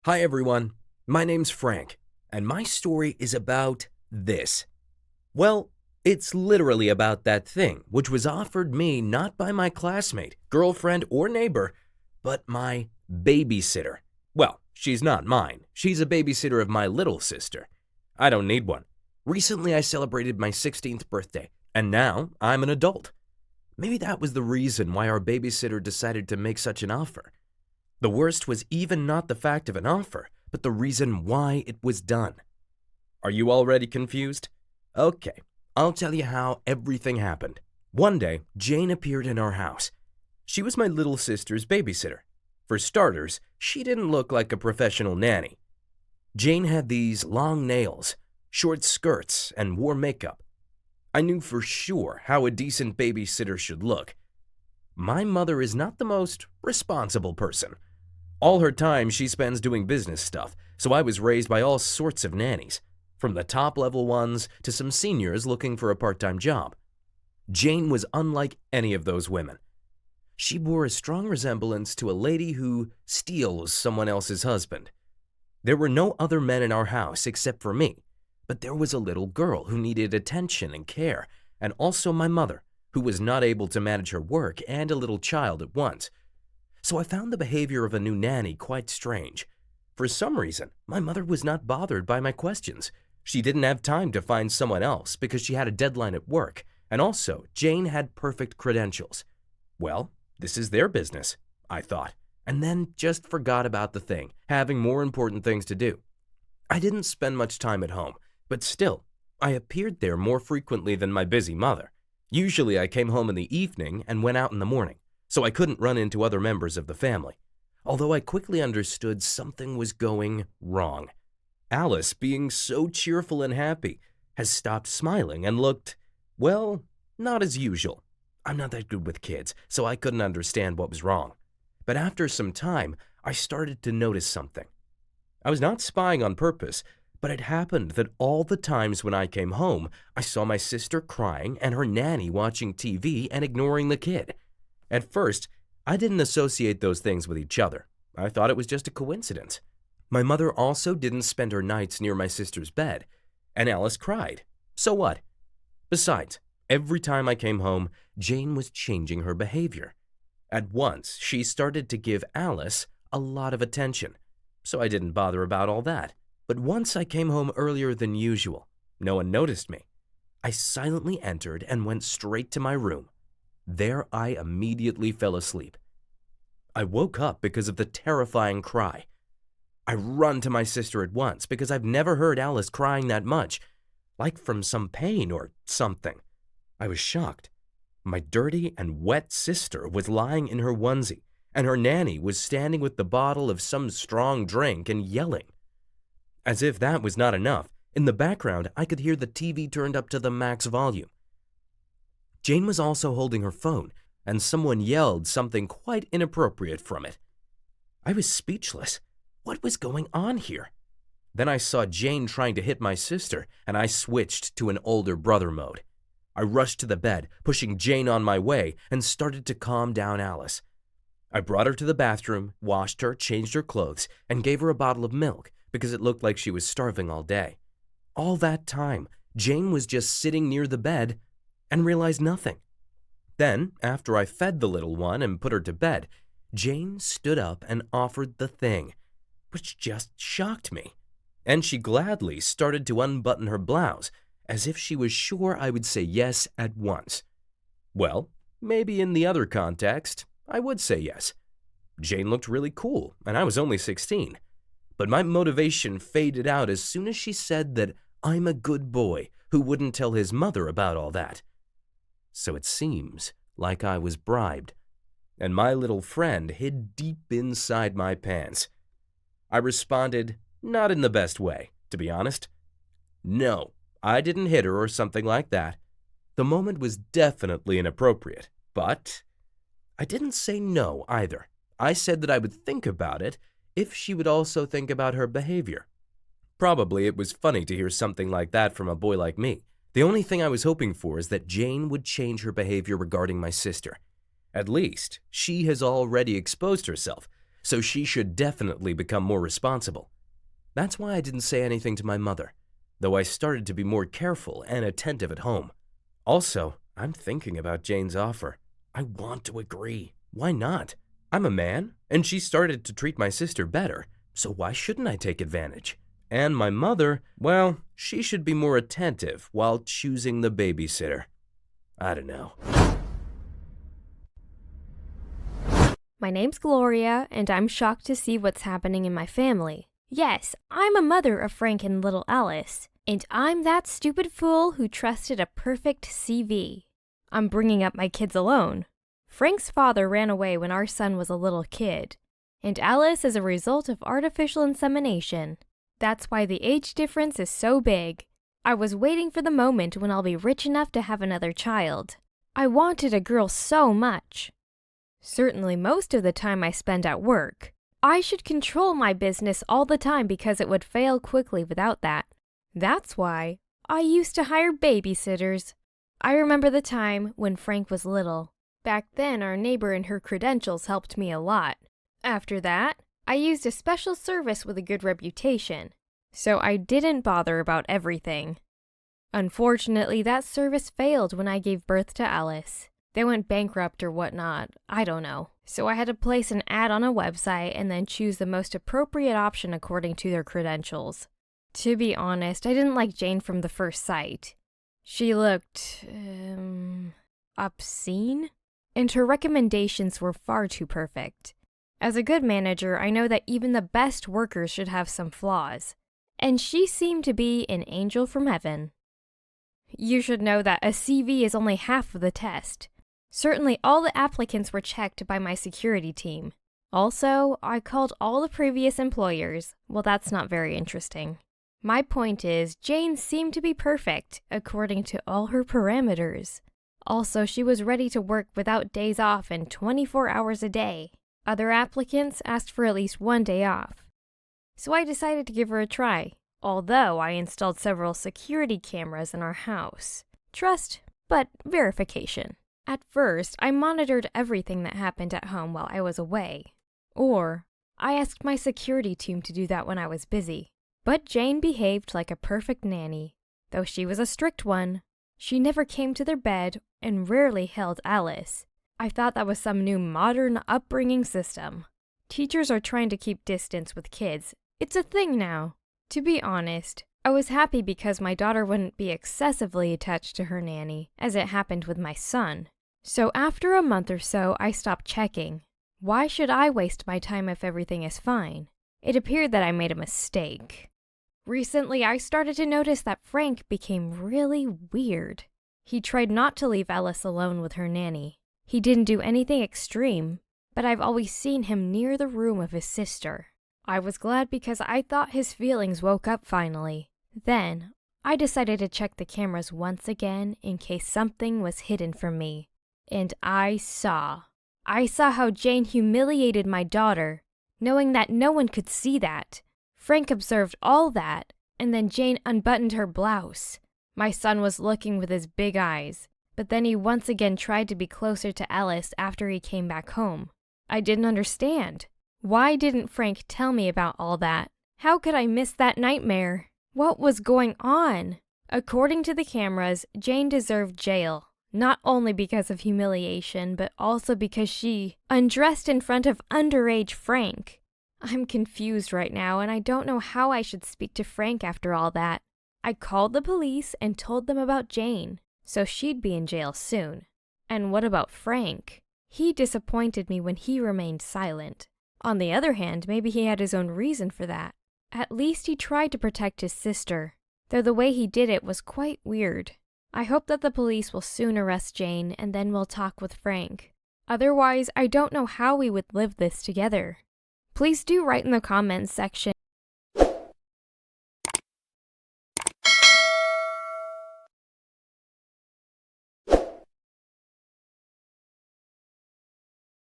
Hi everyone, my name's Frank, and my story is about this. Well, it's literally about that thing which was offered me not by my classmate, girlfriend, or neighbor, but my babysitter. Well, she's not mine. She's a babysitter of my little sister. I don't need one. Recently I celebrated my 16th birthday, and now I'm an adult. Maybe that was the reason why our babysitter decided to make such an offer. The worst was even not the fact of an offer, but the reason why it was done. Are you already confused? Okay, I'll tell you how everything happened. One day, Jane appeared in our house. She was my little sister's babysitter. For starters, she didn't look like a professional nanny. Jane had these long nails, short skirts, and wore makeup. I knew for sure how a decent babysitter should look. My mother is not the most responsible person. All her time she spends doing business stuff, so I was raised by all sorts of nannies, from the top-level ones to some seniors looking for a part-time job. Jane was unlike any of those women. She bore a strong resemblance to a lady who steals someone else's husband. There were no other men in our house except for me, but there was a little girl who needed attention and care, and also my mother, who was not able to manage her work and a little child at once. So I found the behavior of a new nanny quite strange. For some reason, my mother was not bothered by my questions. She didn't have time to find someone else because she had a deadline at work, and also Jane had perfect credentials. Well, this is their business, I thought, and then just forgot about the thing, having more important things to do. I didn't spend much time at home, but still, I appeared there more frequently than my busy mother. Usually I came home in the evening and went out in the morning, so I couldn't run into other members of the family. Although I quickly understood something was going wrong. Alice, being so cheerful and happy, has stopped smiling and looked, well, not as usual. I'm not that good with kids, so I couldn't understand what was wrong. But after some time, I started to notice something. I was not spying on purpose, but it happened that all the times when I came home, I saw my sister crying and her nanny watching TV and ignoring the kid. At first, I didn't associate those things with each other. I thought it was just a coincidence. My mother also didn't spend her nights near my sister's bed, and Alice cried. So what? Besides, every time I came home, Jane was changing her behavior. At once, she started to give Alice a lot of attention, so I didn't bother about all that. But once I came home earlier than usual, no one noticed me. I silently entered and went straight to my room. There I immediately fell asleep. I woke up because of the terrifying cry. I run to my sister at once because I've never heard Alice crying that much, like from some pain or something. I was shocked. My dirty and wet sister was lying in her onesie, and her nanny was standing with the bottle of some strong drink and yelling. As if that was not enough, in the background I could hear the TV turned up to the max volume. Jane was also holding her phone, and someone yelled something quite inappropriate from it. I was speechless. What was going on here? Then I saw Jane trying to hit my sister, and I switched to an older brother mode. I rushed to the bed, pushing Jane on my way, and started to calm down Alice. I brought her to the bathroom, washed her, changed her clothes, and gave her a bottle of milk because it looked like she was starving all day. All that time, Jane was just sitting near the bed and realized nothing. Then, after I fed the little one and put her to bed, Jane stood up and offered the thing, which just shocked me. And she gladly started to unbutton her blouse, as if she was sure I would say yes at once. Well, maybe in the other context, I would say yes. Jane looked really cool, and I was only 16. But my motivation faded out as soon as she said that I'm a good boy who wouldn't tell his mother about all that. So it seems like I was bribed, and my little friend hid deep inside my pants. I responded, not in the best way, to be honest. No, I didn't hit her or something like that. The moment was definitely inappropriate, but I didn't say no either. I said that I would think about it if she would also think about her behavior. Probably it was funny to hear something like that from a boy like me. The only thing I was hoping for is that Jane would change her behavior regarding my sister. At least, she has already exposed herself, so she should definitely become more responsible. That's why I didn't say anything to my mother, though I started to be more careful and attentive at home. Also, I'm thinking about Jane's offer. I want to agree. Why not? I'm a man, and she started to treat my sister better, so why shouldn't I take advantage? And my mother, well, she should be more attentive while choosing the babysitter. I don't know. My name's Gloria, and I'm shocked to see what's happening in my family. Yes, I'm a mother of Frank and little Alice, and I'm that stupid fool who trusted a perfect CV. I'm bringing up my kids alone. Frank's father ran away when our son was a little kid, and Alice is a result of artificial insemination. That's why the age difference is so big. I was waiting for the moment when I'll be rich enough to have another child. I wanted a girl so much. Certainly most of the time I spend at work. I should control my business all the time because it would fail quickly without that. That's why I used to hire babysitters. I remember the time when Frank was little. Back then, our neighbor and her credentials helped me a lot. After that, I used a special service with a good reputation, so I didn't bother about everything. Unfortunately, that service failed when I gave birth to Alice. They went bankrupt or whatnot, I don't know. So I had to place an ad on a website and then choose the most appropriate option according to their credentials. To be honest, I didn't like Jane from the first sight. She looked, obscene? And her recommendations were far too perfect. As a good manager, I know that even the best workers should have some flaws. And she seemed to be an angel from heaven. You should know that a CV is only half of the test. Certainly all the applicants were checked by my security team. Also, I called all the previous employers. Well, that's not very interesting. My point is, Jane seemed to be perfect, according to all her parameters. Also, she was ready to work without days off and 24 hours a day. Other applicants asked for at least one day off. So I decided to give her a try, although I installed several security cameras in our house. Trust, but verification. At first, I monitored everything that happened at home while I was away. Or, I asked my security team to do that when I was busy. But Jane behaved like a perfect nanny, though she was a strict one. She never came to their bed and rarely held Alice. I thought that was some new modern upbringing system. Teachers are trying to keep distance with kids. It's a thing now. To be honest, I was happy because my daughter wouldn't be excessively attached to her nanny, as it happened with my son. So after a month or so, I stopped checking. Why should I waste my time if everything is fine? It appeared that I made a mistake. Recently, I started to notice that Frank became really weird. He tried not to leave Alice alone with her nanny. He didn't do anything extreme, but I've always seen him near the room of his sister. I was glad because I thought his feelings woke up finally. Then, I decided to check the cameras once again in case something was hidden from me. And I saw how Jane humiliated my daughter, knowing that no one could see that. Frank observed all that, and then Jane unbuttoned her blouse. My son was looking with his big eyes, but then he once again tried to be closer to Alice after he came back home. I didn't understand. Why didn't Frank tell me about all that? How could I miss that nightmare? What was going on? According to the cameras, Jane deserved jail, not only because of humiliation, but also because she undressed in front of underage Frank. I'm confused right now, and I don't know how I should speak to Frank after all that. I called the police and told them about Jane, so she'd be in jail soon. And what about Frank? He disappointed me when he remained silent. On the other hand, maybe he had his own reason for that. At least he tried to protect his sister, though the way he did it was quite weird. I hope that the police will soon arrest Jane and then we'll talk with Frank. Otherwise, I don't know how we would live this together. Please do write in the comments section